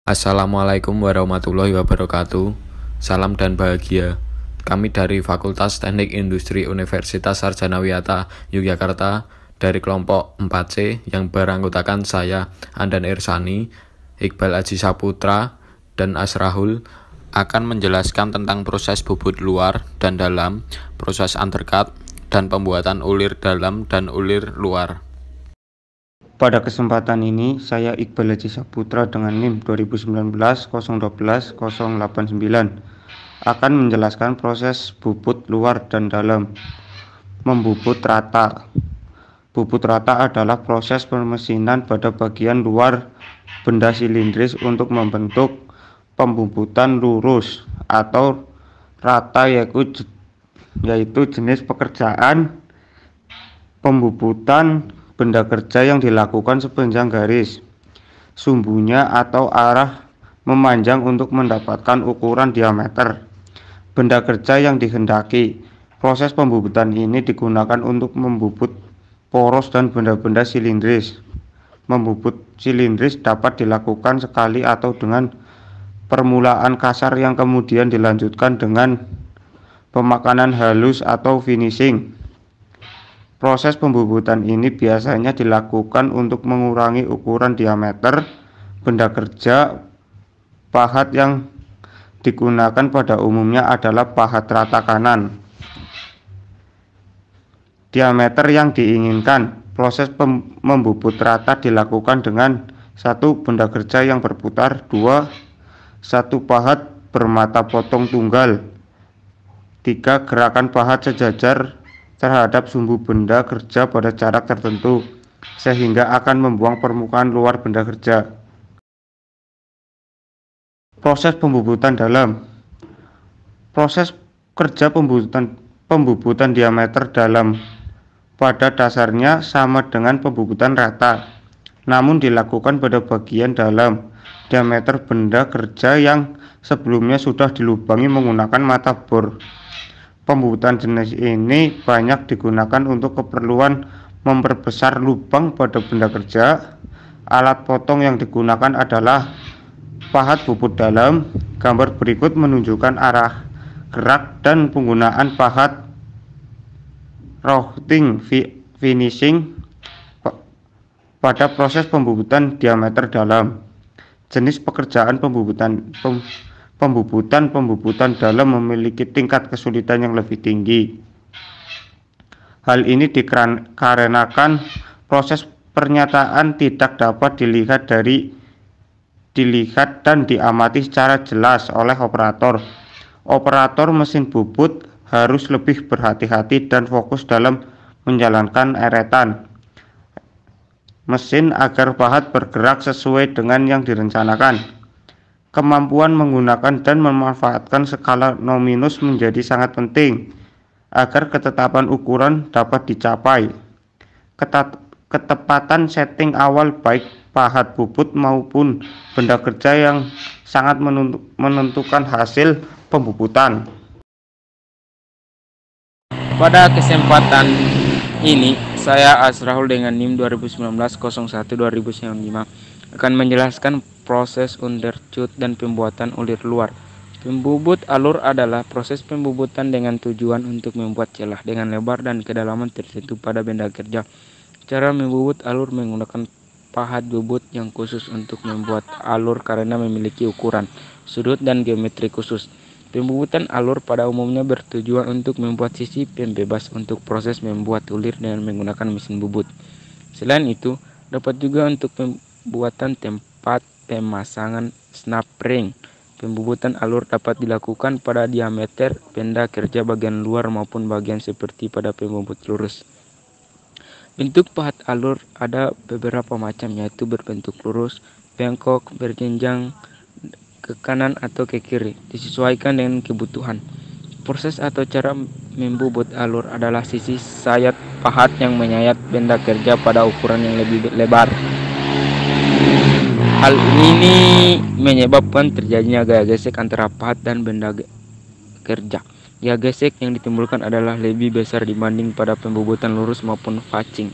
Assalamualaikum warahmatullahi wabarakatuh. Salam dan bahagia. Kami dari Fakultas Teknik Industri Universitas Sarjana Wiyata Yogyakarta dari kelompok 4C yang beranggotakan saya, Andan Irsani, Iqbal Aji Saputra, dan Asrahul akan menjelaskan tentang proses bubut luar dan dalam, proses undercut, dan pembuatan ulir dalam dan ulir luar. Pada kesempatan ini, saya Iqbal Aji Saputra dengan NIM 2019-012-089 akan menjelaskan proses bubut luar dan dalam. Membubut rata. Bubut rata adalah proses pemesinan pada bagian luar benda silindris untuk membentuk pembubutan lurus atau rata, yaitu jenis pekerjaan pembubutan benda kerja yang dilakukan sepanjang garis, sumbunya atau arah memanjang untuk mendapatkan ukuran diameter benda kerja yang dihendaki. Proses pembubutan ini digunakan untuk membubut poros dan benda-benda silindris. Membubut silindris dapat dilakukan sekali atau dengan permulaan kasar yang kemudian dilanjutkan dengan pemakanan halus atau finishing. Proses pembubutan ini biasanya dilakukan untuk mengurangi ukuran diameter benda kerja. Pahat yang digunakan pada umumnya adalah pahat rata kanan. Diameter yang diinginkan. Proses membubut rata dilakukan dengan 1. Benda kerja yang berputar. 2. 1 pahat bermata potong tunggal. 3. Gerakan pahat sejajar terhadap sumbu benda kerja pada jarak tertentu sehingga akan membuang permukaan luar benda kerja. Proses pembubutan dalam. Proses kerja pembubutan diameter dalam pada dasarnya sama dengan pembubutan rata, namun dilakukan pada bagian dalam diameter benda kerja yang sebelumnya sudah dilubangi menggunakan mata bor. Pembubutan jenis ini banyak digunakan untuk keperluan memperbesar lubang pada benda kerja. Alat potong yang digunakan adalah pahat bubut dalam. Gambar berikut menunjukkan arah gerak dan penggunaan pahat routing finishing pada proses pembubutan diameter dalam. Jenis pekerjaan pembubutan dalam memiliki tingkat kesulitan yang lebih tinggi. Hal ini dikarenakan proses pernyataan tidak dapat dilihat dan diamati secara jelas oleh operator. Operator mesin bubut harus lebih berhati-hati dan fokus dalam menjalankan eretan mesin agar pahat bergerak sesuai dengan yang direncanakan. Kemampuan menggunakan dan memanfaatkan skala nominus menjadi sangat penting agar ketetapan ukuran dapat dicapai. Ketepatan setting awal baik pahat bubut maupun benda kerja yang sangat menentukan hasil pembubutan. Pada kesempatan ini, saya Asrahul dengan NIM 2019-01-2095 akan menjelaskan proses undercut dan pembuatan ulir luar. Pembubut alur adalah proses pembubutan dengan tujuan untuk membuat celah dengan lebar dan kedalaman tertentu pada benda kerja. Cara membubut alur menggunakan pahat bubut yang khusus untuk membuat alur karena memiliki ukuran, sudut, dan geometri khusus. Pembubutan alur pada umumnya bertujuan untuk membuat sisi pembebas untuk proses membuat ulir dengan menggunakan mesin bubut. Selain itu, dapat juga untuk pembuatan tempat pemasangan snap ring. Pembubutan alur dapat dilakukan pada diameter benda kerja bagian luar maupun bagian seperti pada pembubut lurus. Bentuk pahat alur ada beberapa macam, yaitu berbentuk lurus, bengkok, berjenjang, ke kanan atau ke kiri, disesuaikan dengan kebutuhan. Proses atau cara membubut alur adalah sisi sayat pahat yang menyayat benda kerja pada ukuran yang lebih lebar. Hal ini menyebabkan terjadinya gaya gesek antara pahat dan benda kerja. Gaya gesek yang ditimbulkan adalah lebih besar dibanding pada pembubutan lurus maupun facing.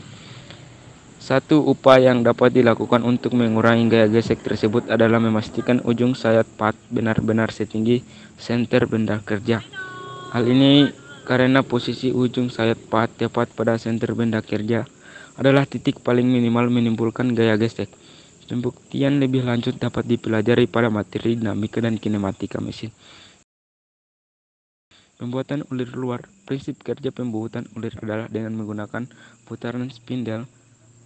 Satu upaya yang dapat dilakukan untuk mengurangi gaya gesek tersebut adalah memastikan ujung sayap pad benar-benar setinggi senter benda kerja. Hal ini karena posisi ujung sayap pad tepat pada senter benda kerja adalah titik paling minimal menimbulkan gaya gesek. Pembuktian lebih lanjut dapat dipelajari pada materi dinamika dan kinematika mesin. Pembuatan ulir luar. Prinsip kerja pembuatan ulir adalah dengan menggunakan putaran spindle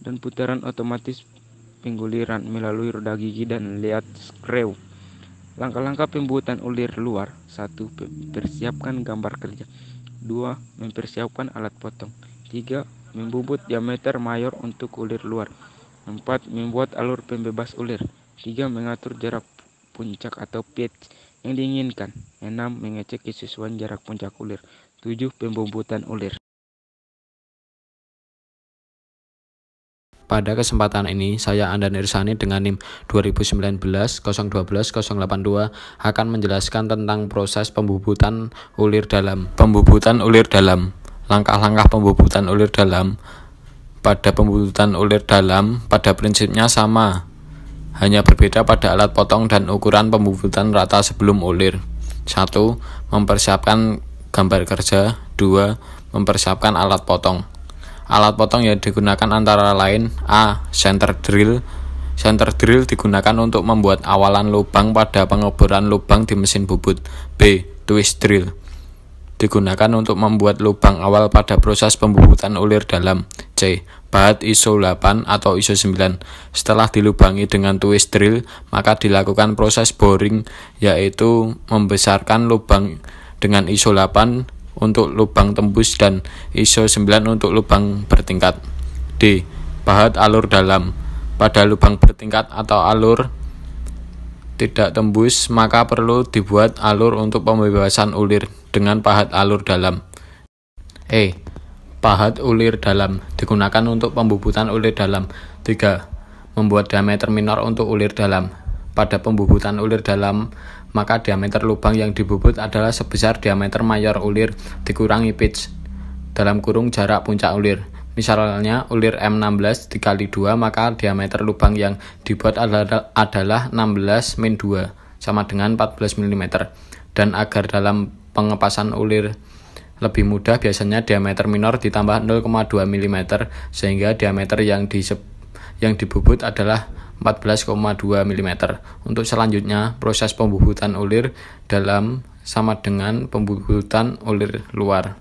dan putaran otomatis pengguliran melalui roda gigi dan liat screw. Langkah-langkah pembuatan ulir luar. 1. Mempersiapkan gambar kerja. 2. Mempersiapkan alat potong. 3. Membubut diameter mayor untuk ulir luar. 4. Membuat alur pembebas ulir. 5. Mengatur jarak puncak atau pitch yang diinginkan. 6. Mengecek kesesuaian jarak puncak ulir. 7. Pembubutan ulir. Pada kesempatan ini, saya Andan Irsani dengan NIM 2019-012-082 akan menjelaskan tentang proses pembubutan ulir dalam. Pembubutan ulir dalam. Langkah-langkah pembubutan ulir dalam. Pada pembubutan ulir dalam, pada prinsipnya sama, hanya berbeda pada alat potong dan ukuran pembubutan rata sebelum ulir. 1. Mempersiapkan gambar kerja. 2. Mempersiapkan alat potong. Alat potong yang digunakan antara lain: A. Center drill. Center drill digunakan untuk membuat awalan lubang pada pengeboran lubang di mesin bubut. B. Twist drill digunakan untuk membuat lubang awal pada proses pembubutan ulir dalam. C. Bahat ISO 8 atau ISO 9. Setelah dilubangi dengan twist drill, maka dilakukan proses boring, yaitu membesarkan lubang dengan ISO 8 untuk lubang tembus dan ISO 9 untuk lubang bertingkat. D. Bahat alur dalam. Pada lubang bertingkat atau alur tidak tembus, maka perlu dibuat alur untuk pembebasan ulir dengan pahat alur dalam. E. Pahat ulir dalam digunakan untuk pembubutan ulir dalam. 3. Membuat diameter minor untuk ulir dalam. Pada pembubutan ulir dalam, maka diameter lubang yang dibubut adalah sebesar diameter mayor ulir dikurangi pitch dalam kurung jarak puncak ulir. Misalnya ulir M16 dikali 2, maka diameter lubang yang dibuat adalah 16-2 sama dengan 14 mm. Dan agar dalam pengepasan ulir lebih mudah, biasanya diameter minor ditambah 0,2 mm sehingga diameter yang dibubut adalah 14,2 mm. Untuk selanjutnya, proses pembubutan ulir dalam sama dengan pembubutan ulir luar.